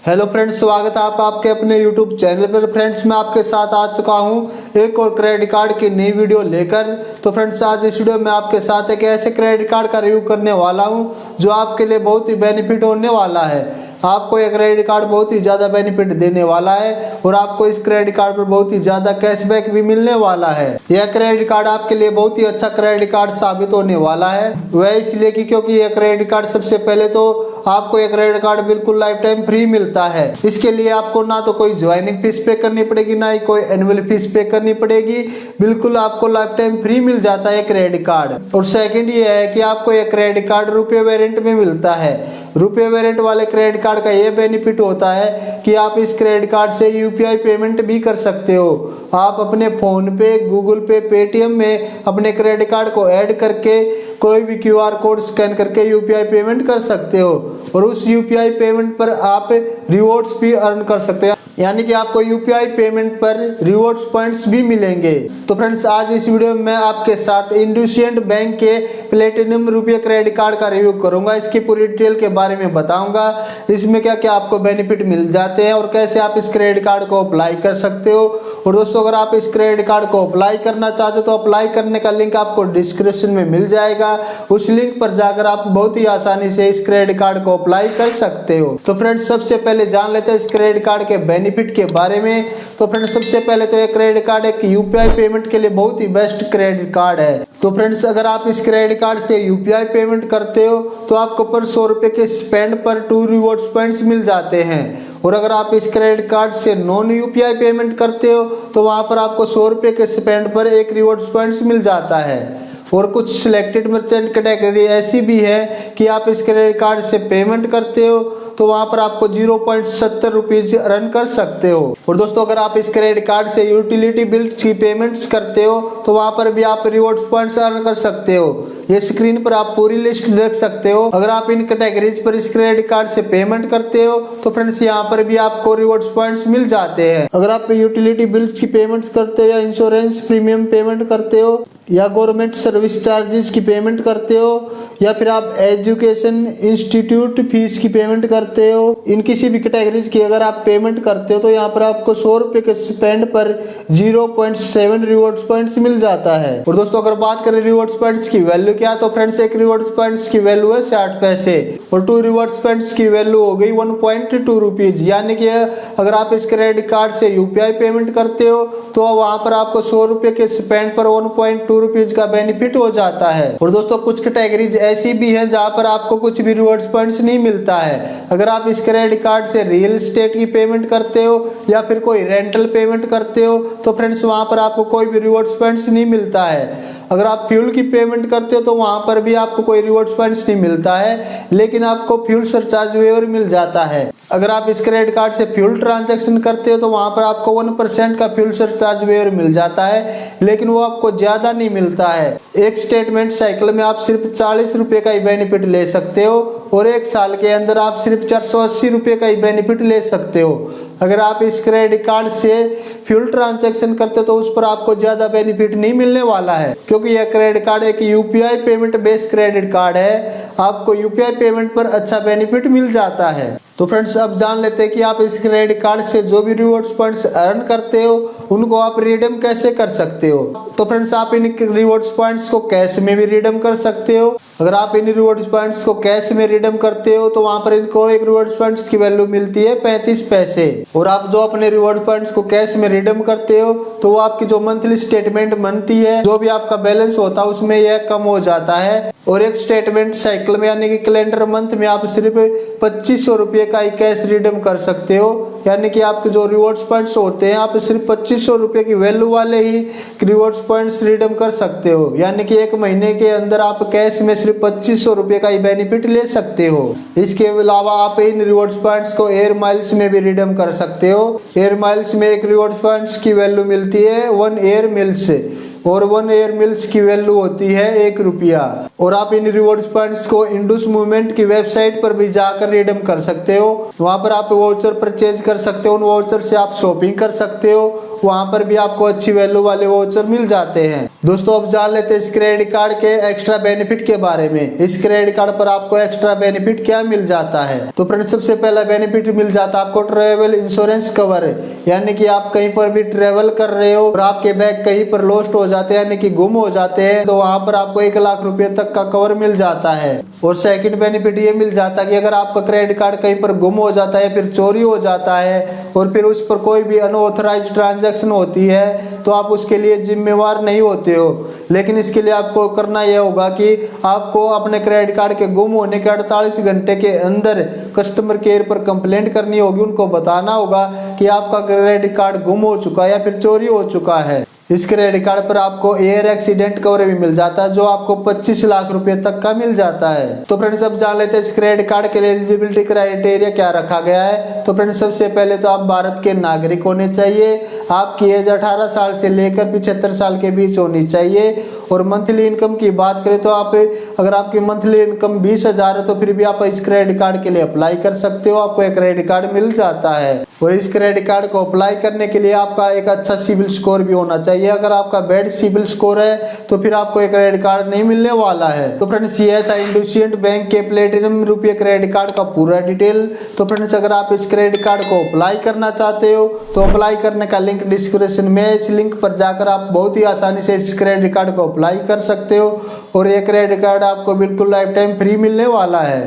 Hello friends, स्वागत है आपके अपने यूट्यूब चैनल पर। फ्रेंड्स, मैं आपके साथ आ चुका हूं एक और क्रेडिट कार्ड की नई वीडियो लेकर। तो फ्रेंड्स, आज इस वीडियो में आपके साथ एक ऐसे क्रेडिट कार्ड का रिव्यू करने वाला हूं जो आपके लिए बहुत ही बेनिफिट होने वाला है। आपको यह क्रेडिट कार्ड बहुत ही ज़्यादा बेनिफिट देने वाला है और आपको इस क्रेडिट कार्ड पर बहुत ही ज़्यादा कैशबैक भी मिलने वाला है। यह क्रेडिट कार्ड आपके लिए बहुत ही अच्छा क्रेडिट कार्ड साबित होने वाला है। वह इसलिए कि क्योंकि यह क्रेडिट कार्ड सबसे पहले तो आपको यह क्रेडिट कार्ड बिल्कुल लाइफ टाइम फ्री मिलता है। इसके लिए आपको ना तो कोई ज्वाइनिंग फीस पे करनी पड़ेगी, ना ही कोई एनुअल फीस पे करनी पड़ेगी। बिल्कुल आपको लाइफ टाइम फ्री मिल जाता है क्रेडिट कार्ड। और सेकंड ये है कि आपको यह क्रेडिट कार्ड रुपए वेरिएंट में मिलता है। रुपए वेरिएंट वाले क्रेडिट कार्ड का ये बेनिफिट होता है कि आप इस क्रेडिट कार्ड से यूपीआई पेमेंट भी कर सकते हो। आप अपने फोन पे, गूगल पे, पेटीएम में अपने क्रेडिट कार्ड को ऐड करके कोई भी क्यूआर कोड स्कैन करके यूपीआई पेमेंट कर सकते हो और उस यूपीआई पेमेंट पर आप रिवॉर्ड्स भी अर्न कर सकते हो, यानी कि आपको यूपीआई पेमेंट पर रिवॉर्ड्स पॉइंट्स भी मिलेंगे। तो फ्रेंड्स, आज इस वीडियो में मैं आपके साथ इंडसइंड बैंक के प्लेटिनम रुपये क्रेडिट कार्ड का रिव्यू करूंगा। इसकी पूरी डिटेल के बारे में बताऊंगा, इसमें क्या क्या आपको बेनिफिट मिल जाते हैं और कैसे आप इस क्रेडिट कार्ड को अप्लाई कर सकते हो। और दोस्तों, अगर आप इस क्रेडिट कार्ड को अप्लाई करना चाहते हो तो अप्लाई करने का लिंक आपको डिस्क्रिप्शन में मिल जाएगा। उस लिंक पर जाकर आप बहुत ही आसानी से इस क्रेडिट कार्ड को अप्लाई कर सकते हो। तो फ्रेंड्स, सबसे पहले जान लेते हैं इस क्रेडिट कार्ड के बेनिफिट के बारे में। तो फ्रेंड्स, सबसे पहले तो ये क्रेडिट कार्ड एक यूपीआई पेमेंट के लिए बहुत ही बेस्ट क्रेडिट कार्ड है। तो फ्रेंड्स, अगर आप इस क्रेडिट कार्ड से यूपीआई पेमेंट करते हो तो आपको पर 100 रुपए के स्पेंड पर 2 रिवॉर्ड्स पॉइंट्स मिल जाते हैं। और अगर आप इस क्रेडिट कार्ड से नॉन यूपीआई पेमेंट करते हो तो वहां पर आपको 100 रुपए के स्पेंड पर 1 रिवॉर्ड्स पॉइंट्स मिल जाता है। और कुछ सिलेक्टेड मर्चेंट कैटेगरी ऐसी भी है कि आप इस क्रेडिट कार्ड से पेमेंट करते हो तो वहां पर आपको 0.70 रुपीज अर्न कर सकते हो। और दोस्तों, अगर आप इस क्रेडिट कार्ड से यूटिलिटी बिल की पेमेंट्स करते हो तो वहां पर भी आप रिवॉर्ड्स पॉइंट्स अर्न कर सकते हो। ये स्क्रीन पर आप पूरी लिस्ट देख सकते हो। अगर आप इन कैटेगरीज पर इस क्रेडिट कार्ड से पेमेंट करते हो तो फ्रेंड्स, यहाँ पर भी आपको रिवॉर्ड्स पॉइंट्स मिल जाते हैं। अगर आप यूटिलिटी बिल्स की पेमेंट्स करते हो या इंश्योरेंस प्रीमियम पेमेंट करते हो या गवर्नमेंट सर्विस चार्जेस की पेमेंट करते हो या फिर आप एजुकेशन इंस्टीट्यूट फीस की पेमेंट करते हो, इन किसी भी कैटेगरीज की अगर आप पेमेंट करते हो तो यहाँ पर आपको 100 रुपए के स्पेंड पर 0.7 रिवॉर्ड्स पॉइंट्स मिल जाता है। और दोस्तों, अगर बात करें रिवॉर्ड्स पॉइंट्स की वैल्यू क्या, तो फ्रेंड्स, एक रिवॉर्ड्स पॉइंट्स की वैल्यू है 60 पैसे और 2 रिवॉर्ड्स पॉइंट्स की वैल्यू हो गई 1.2 रुपीज। यानी कि अगर आप इस क्रेडिट कार्ड से यूपीआई पेमेंट करते हो तो वहां पर आपको 100 रुपए के स्पेंड पर 1.2 रुपीज का बेनिफिट हो जाता है। और दोस्तों, कुछ कैटेगरीज ऐसी भी हैं जहां पर आपको कुछ भी रिवॉर्ड्स पॉइंट्स नहीं मिलता है। अगर आप इस क्रेडिट कार्ड से रियल एस्टेट की पेमेंट करते हो या फिर कोई रेंटल पेमेंट करते हो तो फ्रेंड्स, वहां पर आपको कोई भी रिवॉर्ड्स पॉइंट्स नहीं मिलता है। अगर आप फ्यूल की पेमेंट करते हो तो वहां पर भी आपको कोई रिवॉर्ड्स पॉइंट्स नहीं मिलता है, लेकिन आपको फ्यूल सरचार्ज वेवर मिल जाता है। अगर आप इस क्रेडिट कार्ड से फ्यूल ट्रांजैक्शन करते हो तो वहां पर आपको 1% का फ्यूल सरचार्ज वेवर मिल जाता है, लेकिन वो आपको ज्यादा नहीं मिलता है। एक स्टेटमेंट साइकिल में आप सिर्फ 40 रुपए का ही बेनिफिट ले सकते हो और एक साल के अंदर आप सिर्फ 480 रुपए का ही बेनिफिट ले सकते हो। अगर आप इस क्रेडिट कार्ड से फ्यूल ट्रांजैक्शन करते हो तो उस पर आपको ज्यादा बेनिफिट नहीं मिलने वाला है, क्योंकि यह क्रेडिट कार्ड एक UPI payment based credit card है। आपको यूपीआई पेमेंट पर अच्छा बेनिफिट मिल जाता है। तो फ्रेंड्स, अब जान लेते हैं कि आप इस क्रेडिट कार्ड से जो भी रिवॉर्ड्स पॉइंट्स अर्न करते हो उनको आप रिडीम कैसे कर सकते हो। तो फ्रेंड्स, आप इन रिवॉर्ड्स पॉइंट्स को कैश में भी रिडीम कर सकते हो। अगर आप इन रिवॉर्ड्स पॉइंट्स को कैश में रिडीम करते हो तो वहां पर इनको एक रिवॉर्ड्स पॉइंट्स की वैल्यू मिलती है 35 पैसे। और आप जो अपने रिवॉर्ड पॉइंट्स को कैश में रिडीम करते हो तो वो आपकी जो मंथली स्टेटमेंट बनती है, जो भी आपका बैलेंस होता है उसमें यह कम हो जाता है। और एक स्टेटमेंट साइकिल में यानी कि कैलेंडर मंथ में आप सिर्फ 2500 रुपये का ही कैश रिडीम कर सकते हो। यानी कि आपके जो रिवॉर्ड्स पॉइंट्स होते हैं आप सिर्फ 2500 रुपये की वैल्यू वाले ही रिवॉर्ड्स पॉइंट्स रिडीम कर सकते हो। यानी कि एक महीने के अंदर आप कैश में सिर्फ 2500 रुपये का ही बेनिफिट ले सकते हो। इसके अलावा आप इन रिवॉर्ड्स पॉइंट्स को एयर माइल्स में भी रिडीम कर सकते हो। एयर माइल्स में एक रिवॉर्ड्स पॉइंट्स की वैल्यू मिलती है 1 एयर मिल्स और 1 एयर मिल्स की वैल्यू होती है 1 रुपया। और आप इन रिवॉर्ड्स पॉइंट्स को इंडस मूवमेंट की वेबसाइट पर भी जाकर रिडीम कर सकते हो। वहां पर आप वाउचर परचेज कर सकते हो, उन वाउचर से आप शॉपिंग कर सकते हो वहां पर भी आपको अच्छी वैल्यू वाले वाउचर मिल जाते हैं। दोस्तों अब जान लेते हैं इस क्रेडिट कार्ड के एक्स्ट्रा बेनिफिट के बारे में। इस क्रेडिट कार्ड पर आपको एक्स्ट्रा बेनिफिट क्या मिल जाता है? तो फ्रेंड्स सबसे पहला बेनिफिट मिल जाता है आपको ट्रेवल इंश्योरेंस कवर, यानी कि आप कहीं पर भी ट्रेवल कर रहे हो और आपके बैग कहीं पर लॉस्ट हो जाते हैं यानी कि गुम हो जाते हैं, तो वहां पर आपको 1 लाख रुपए तक का कवर मिल जाता है। और सेकंड बेनिफिट ये मिल जाता है कि अगर आपका क्रेडिट कार्ड कहीं पर गुम हो जाता है फिर चोरी हो जाता है और फिर उस पर कोई भी अनऑथराइज्ड ट्रांजैक्शन होती है तो आप उसके लिए जिम्मेवार नहीं होते हो। लेकिन इसके लिए आपको करना यह होगा कि आपको अपने क्रेडिट कार्ड के गुम होने के 48 घंटे के अंदर कस्टमर केयर पर कंप्लेंट करनी होगी। उनको बताना होगा कि आपका क्रेडिट कार्ड गुम हो चुका है या फिर चोरी हो चुका है। इस क्रेडिट कार्ड पर आपको एयर एक्सीडेंट कवर भी मिल जाता है जो आपको 25 लाख रुपए तक का मिल जाता है। तो फ्रेंड्स अब जान लेते हैं इस क्रेडिट कार्ड के लिए एलिजिबिलिटी क्राइटेरिया क्या रखा गया है। तो फ्रेंड्स सबसे पहले तो आप भारत के नागरिक होने चाहिए, आपकी एज 18 साल से लेकर 75 साल के बीच होनी चाहिए। और मंथली इनकम की बात करें तो आप अगर आपकी मंथली इनकम 20,000 है तो फिर भी आप इस क्रेडिट कार्ड के लिए अप्लाई कर सकते हो, आपको एक क्रेडिट कार्ड मिल जाता है। और इस क्रेडिट कार्ड को अप्लाई करने के लिए आपका एक अच्छा सिविल स्कोर भी होना चाहिए। अगर आपका बैड सिविल स्कोर है तो फिर आपको एक क्रेडिट कार्ड नहीं मिलने वाला है। तो फ्रेंड्स ये था इंडसइंड बैंक के प्लेटिनम रुपये क्रेडिट कार्ड का पूरा डिटेल। तो फ्रेंड्स अगर आप इस क्रेडिट कार्ड को अप्लाई करना चाहते हो तो अप्लाई करने का लिंक डिस्क्रिप्शन में है। इस लिंक पर जाकर आप बहुत ही आसानी से इस क्रेडिट कार्ड को अप्लाई कर सकते हो और ये क्रेडिट कार्ड आपको बिल्कुल लाइफ टाइम फ्री मिलने वाला है।